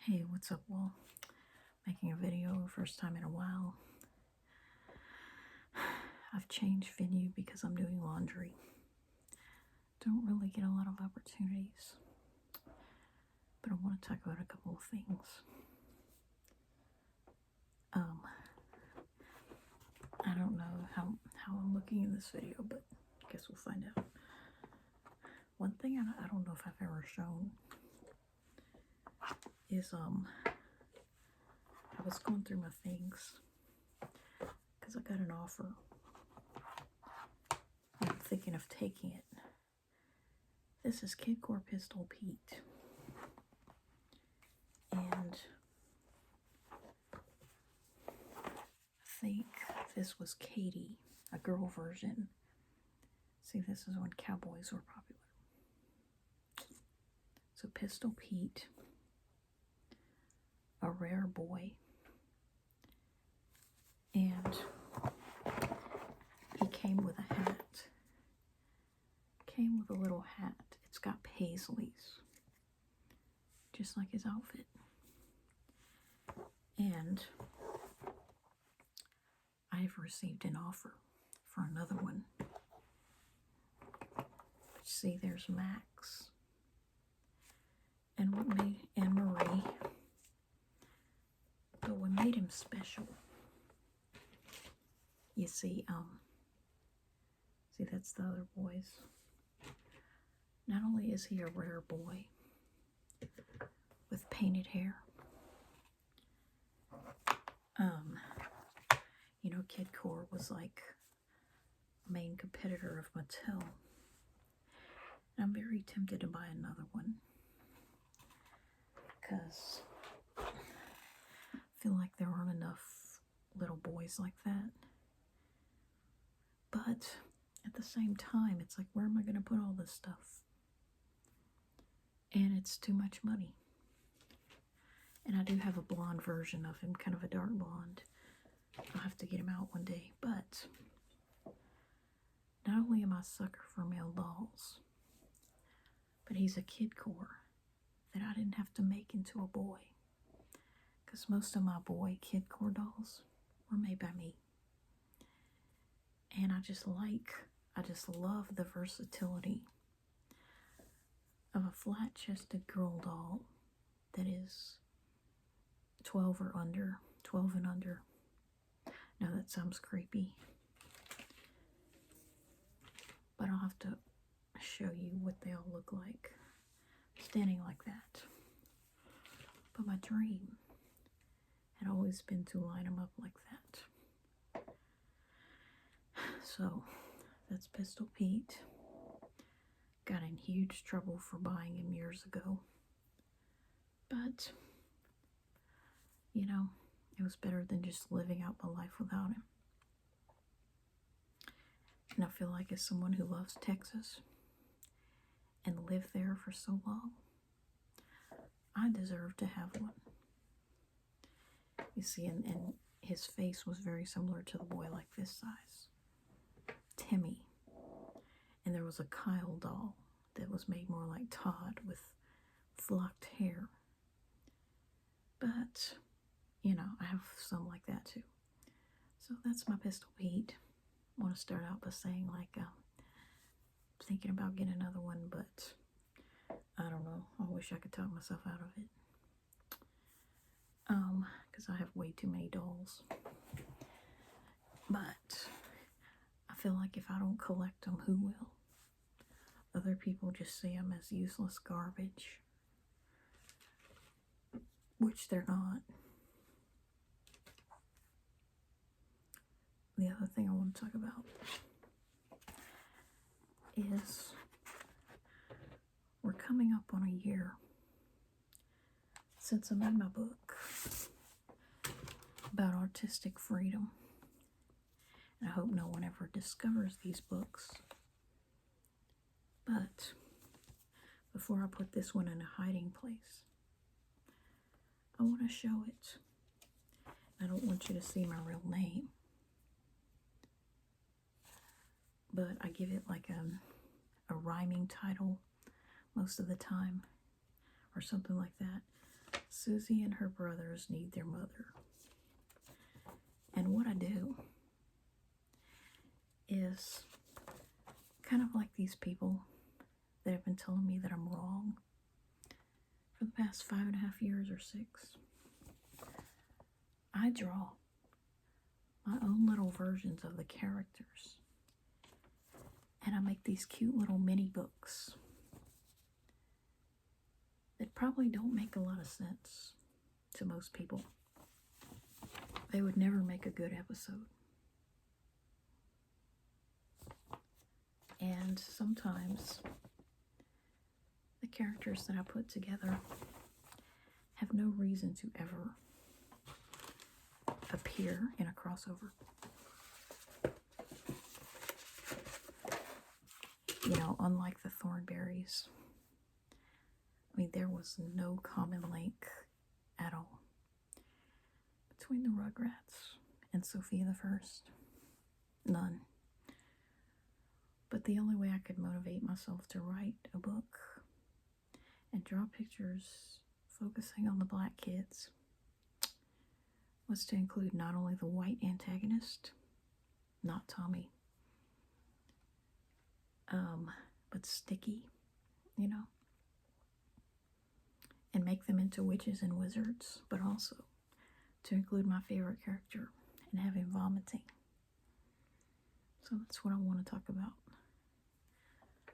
Hey, what's up, Well, making a video, first time in a while. I've changed venue because I'm doing laundry. Don't really get a lot of opportunities, but I want to talk about a couple of things. I don't know how I'm looking in this video, but I guess we'll find out. One thing I don't know if I've ever shown is I was going through my things because I got an offer. I'm thinking of taking it. This is Kidcore Pistol Pete. And I think this was Katie, a girl version. See, this is when cowboys were popular. So Pistol Pete, a rare boy, and he came with a hat. Came with a little hat. It's got paisleys, just like his outfit. And I've received an offer for another one. See, there's Max and Marie. But what made him special, you see, that's the other boys. Not only is he a rare boy with painted hair, Kidcore was like a main competitor of Mattel. And I'm very tempted to buy another one because I feel like there aren't enough little boys like that. But at the same time, it's like, where am I going to put all this stuff? And it's too much money. And I do have a blonde version of him, kind of a dark blonde. I'll have to get him out one day. But not only am I a sucker for male dolls, but he's a Kidcore that I didn't have to make into a boy. Because most of my boy Kidcore dolls were made by me. And I just love the versatility of a flat-chested girl doll that is 12 and under. Now that sounds creepy, but I'll have to show you what they all look like standing like that. But my dream had always been to line them up like that. So that's Pistol Pete. Got in huge trouble for buying him years ago. But, it was better than just living out my life without him. And I feel like as someone who loves Texas and lived there for so long, I deserve to have one. You see, and his face was very similar to the boy like this size. Timmy. And there was a Kyle doll that was made more like Todd with flocked hair. But, I have some like that too. So that's my Pistol Pete. I want to start out by saying, thinking about getting another one, but I don't know. I wish I could talk myself out of it. Because I have way too many dolls. But I feel like if I don't collect them, who will? Other people just see them as useless garbage, which they're not. The other thing I want to talk about is we're coming up on a year since I made my book about artistic freedom. And I hope no one ever discovers these books. But before I put this one in a hiding place, I want to show it. I don't want you to see my real name, but I give it like a rhyming title most of the time, or something like that. Susie and her brothers need their mother. And what I do is kind of like these people that have been telling me that I'm wrong for the past 5.5 years or 6. I draw my own little versions of the characters, and I make these cute little mini books that probably don't make a lot of sense to most people. They would never make a good episode. And sometimes the characters that I put together have no reason to ever appear in a crossover. You know, unlike the Thornberrys, I mean, there was no common link at all between the Rugrats and Sophia the First. None. But the only way I could motivate myself to write a book and draw pictures focusing on the black kids was to include not only the white antagonist, not Tommy, but Sticky, you know, and make them into witches and wizards, but also to include my favorite character and have him vomiting. So that's what I want to talk about.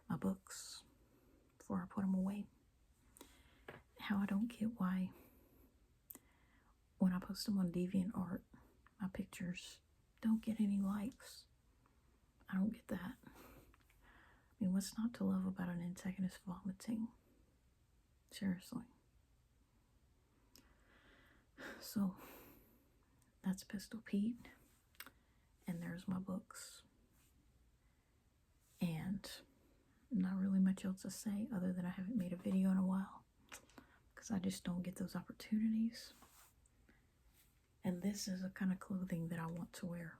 My books, before I put them away. How I don't get why when I post them on DeviantArt, my pictures don't get any likes. I don't get that. I mean, what's not to love about an antagonist vomiting? Seriously. So, that's Pistol Pete. And there's my books. And not really much else to say other than I haven't made a video in a while, because I just don't get those opportunities. And this is the kind of clothing that I want to wear,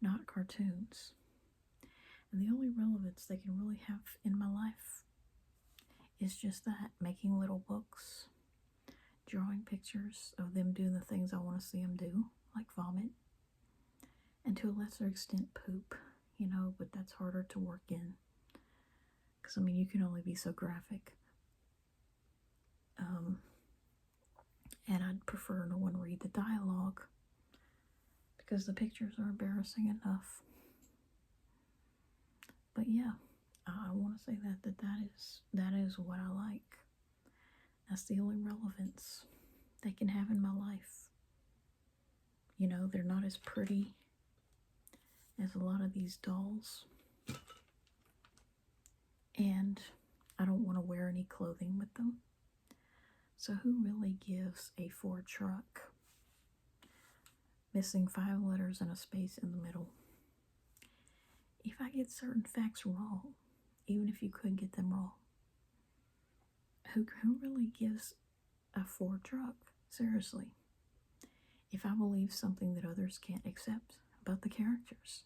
not cartoons. And the only relevance they can really have in my life is just that, making little books, drawing pictures of them doing the things I want to see them do, like vomit, and to a lesser extent poop, you know, but that's harder to work in. Because, I mean, you can only be so graphic. And I'd prefer no one read the dialogue, because the pictures are embarrassing enough. But yeah, I want to say that is what I like. That's the only relevance they can have in my life. You know, they're not as pretty as a lot of these dolls. And I don't want to wear any clothing with them. So who really gives a Ford truck missing 5 letters and a space in the middle? If I get certain facts wrong, even if you could get them wrong, who really gives a Ford truck? Seriously. If I believe something that others can't accept about the characters.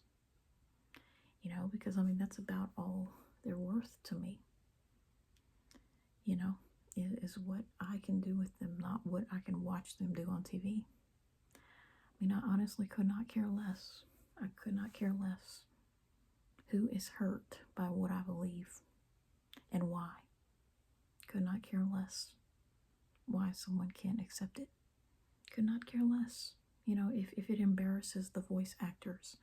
You know, because, I mean, that's about all they're worth to me. You know, is what I can do with them, not what I can watch them do on TV. I mean, I honestly could not care less. I could not care less who is hurt by what I believe and why. Could not care less why someone can't accept it. Could not care less. You know, if it embarrasses the voice actors,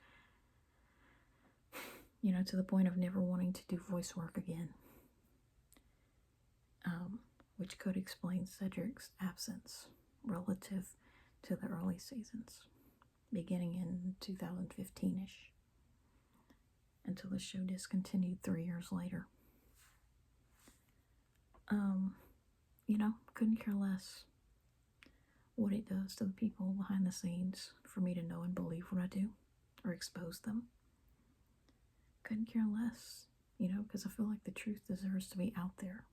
you know, to the point of never wanting to do voice work again. Which could explain Cedric's absence relative to the early seasons, beginning in 2015-ish, until the show discontinued 3 years later. You know, couldn't care less what it does to the people behind the scenes for me to know and believe what I do, or expose them. Couldn't care less, you know, because I feel like the truth deserves to be out there.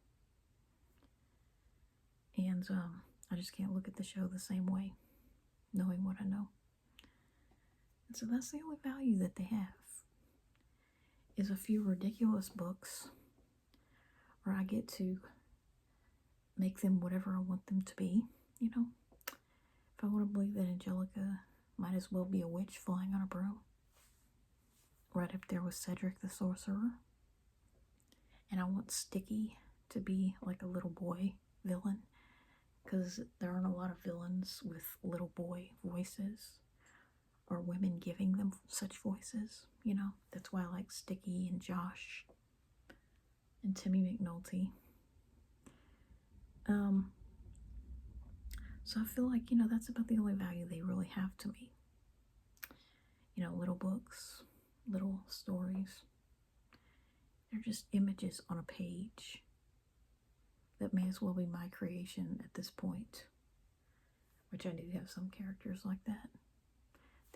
And I just can't look at the show the same way, knowing what I know. And so that's the only value that they have, is a few ridiculous books where I get to make them whatever I want them to be, you know? If I want to believe that Angelica might as well be a witch flying on a broom, right up there with Cedric the Sorcerer. And I want Sticky to be like a little boy villain, because there aren't a lot of villains with little boy voices or women giving them such voices, you know? That's why I like Sticky and Josh and Timmy McNulty. So I feel like, you know, that's about the only value they really have to me. You know, little books, little stories. They're just images on a page that may as well be my creation at this point, which I do have some characters like that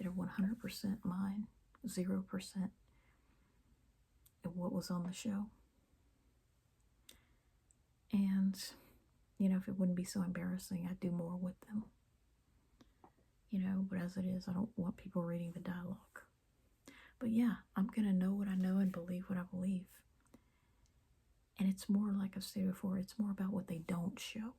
are 100% mine, 0% of what was on the show. And, you know, if it wouldn't be so embarrassing, I'd do more with them. You know, but as it is, I don't want people reading the dialogue. But yeah, I'm going to know what I know and believe what I believe. And it's more, like I've said before, it's more about what they don't show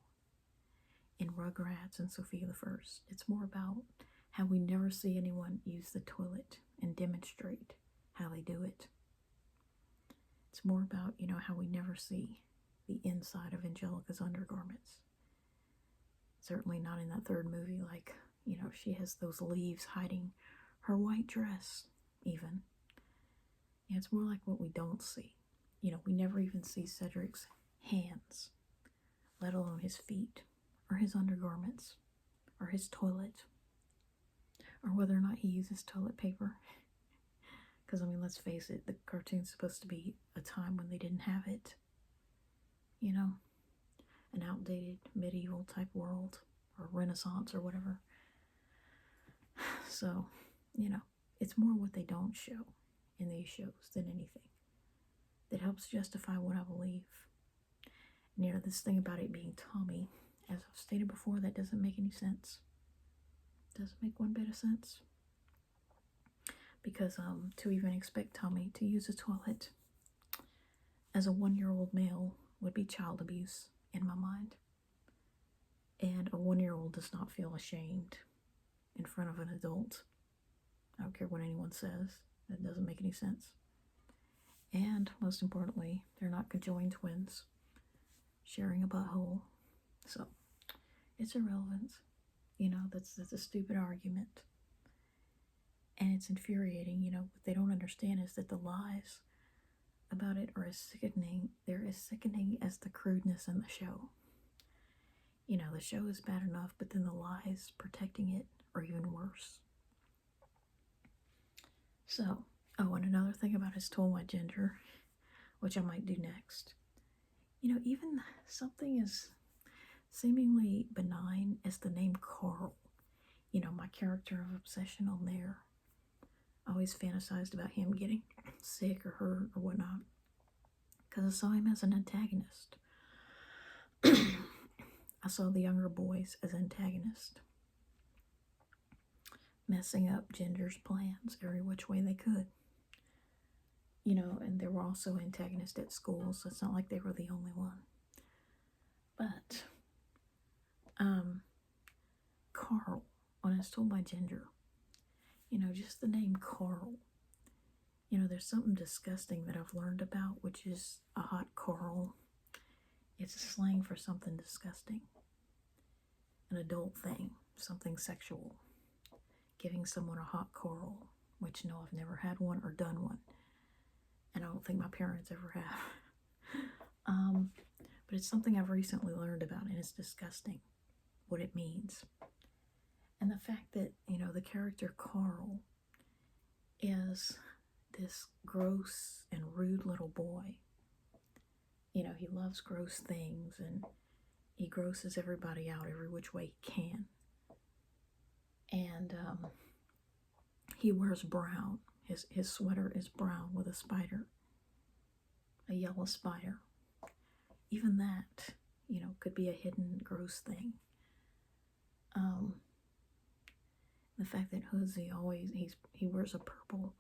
in Rugrats and Sophia the First. It's more about how we never see anyone use the toilet and demonstrate how they do it. It's more about, you know, how we never see the inside of Angelica's undergarments. Certainly not in that third movie, like, you know, she has those leaves hiding her white dress, even. Yeah, it's more like what we don't see. You know, we never even see Cedric's hands, let alone his feet, or his undergarments, or his toilet, or whether or not he uses toilet paper. Because, I mean, let's face it, the cartoon's supposed to be a time when they didn't have it. You know, an outdated medieval type world, or Renaissance, or whatever. So, you know, it's more what they don't show in these shows than anything that helps justify what I believe. And, you know, this thing about it being Tommy, as I've stated before, that doesn't make any sense. Doesn't make one bit of sense. Because to even expect Tommy to use a toilet as a 1-year-old male would be child abuse in my mind. And a 1-year-old does not feel ashamed in front of an adult. I don't care what anyone says. That doesn't make any sense. And most importantly, they're not conjoined twins sharing a butthole. So it's irrelevant. You know, that's a stupid argument. And it's infuriating. You know, what they don't understand is that the lies about it are as sickening. They're as sickening as the crudeness in the show. You know, the show is bad enough, but then the lies protecting it are even worse. So, oh, and another thing about his Stole My Ginger, which I might do next. You know, even something as seemingly benign as the name Carl. You know, my character of obsession on there. I always fantasized about him getting sick or hurt or whatnot, because I saw him as an antagonist. I saw the younger boys as antagonists, messing up Ginger's plans every which way they could. You know, and there were also antagonists at school, so it's not like they were the only one. But, Carl, when I was told by Ginger, you know, just the name Carl, you know, there's something disgusting that I've learned about, which is a hot Carl. It's a slang for something disgusting. An adult thing, something sexual. Giving someone a hot Carl, which no, I've never had one or done one. And I don't think my parents ever have. But it's something I've recently learned about, and it's disgusting what it means. And the fact that, you know, the character Carl is this gross and rude little boy. You know, he loves gross things, and he grosses everybody out every which way he can. And he wears brown. His sweater is brown with a spider, a yellow spider. Even that, you know, could be a hidden gross thing. The fact that Hoodsy always he wears a purple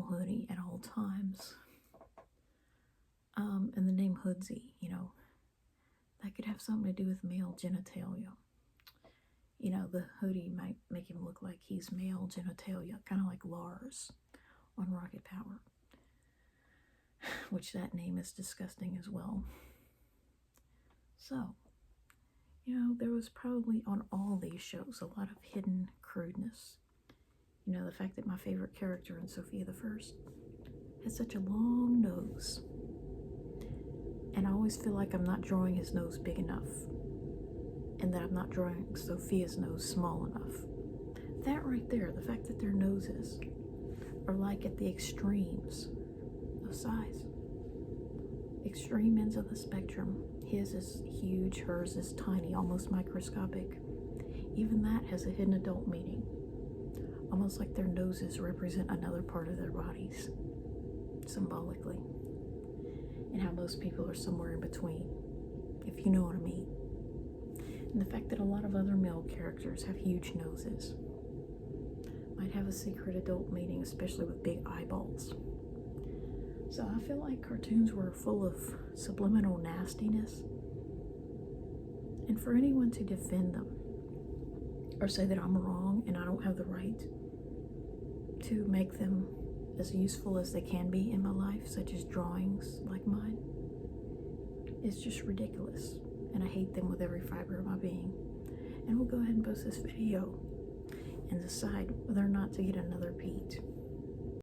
hoodie at all times. And the name Hoodsy, you know, that could have something to do with male genitalia. You know, the hoodie might make him look like he's male genitalia, kind of like Lars on Rocket Power, which that name is disgusting as well. So, you know, there was probably on all these shows a lot of hidden crudeness. You know, the fact that my favorite character in Sophia the First has such a long nose. And I always feel like I'm not drawing his nose big enough. And that I'm not drawing Sophia's nose small enough. That right there, the fact that their noses are like at the extremes of size. Extreme ends of the spectrum. His is huge, hers is tiny, almost microscopic. Even that has a hidden adult meaning. Almost like their noses represent another part of their bodies, symbolically. And how most people are somewhere in between, if you know what I mean. And the fact that a lot of other male characters have huge noses might have a secret adult meaning, especially with big eyeballs. So I feel like cartoons were full of subliminal nastiness. And for anyone to defend them or say that I'm wrong and I don't have the right to make them as useful as they can be in my life, such as drawings like mine, it's just ridiculous. And I hate them with every fiber of my being. And we'll go ahead and post this video and decide whether or not to get another Pete.